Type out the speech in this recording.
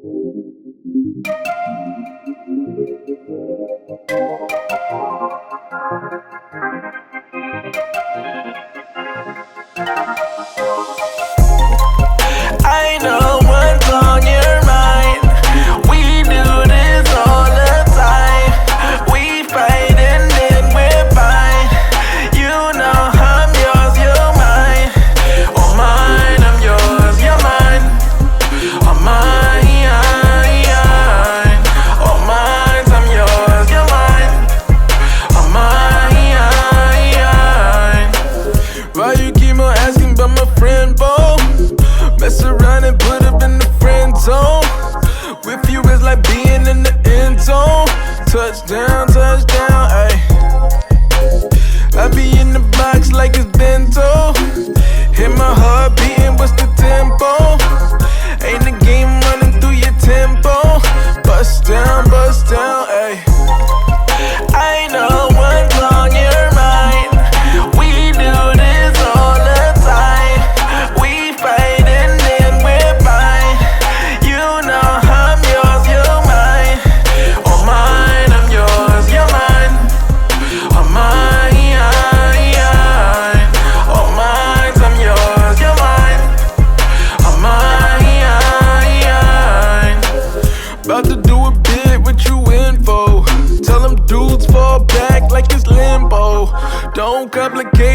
I know what's on your mind. We do this all the time. We fight and then we're fine. You know I'm yours, you're mine. Oh mine, I'm yours, you're mine. Oh mine, oh mine, I'm yours, you're mine. Oh mine. Why you keep on asking about my friend, Bo? Mess around and put up in the friend zone. With you it's like being in the end zone. Touchdown, touchdown, ayy. I be in the box like it's bento. Hit my heart beating, what's the tempo? Ain't the game running through your tempo. Bust down, ayy. I know what's on your mind. We do this all the time. We fight and then we're fine. You know I'm yours, you're mine. Oh mine, I'm yours, you're mine. Oh mine, oh mine, I'm yours, you're mine. Oh mine. About to do a bit, what you in for? Tell them dudes fall back like it's limbo. Don't complicate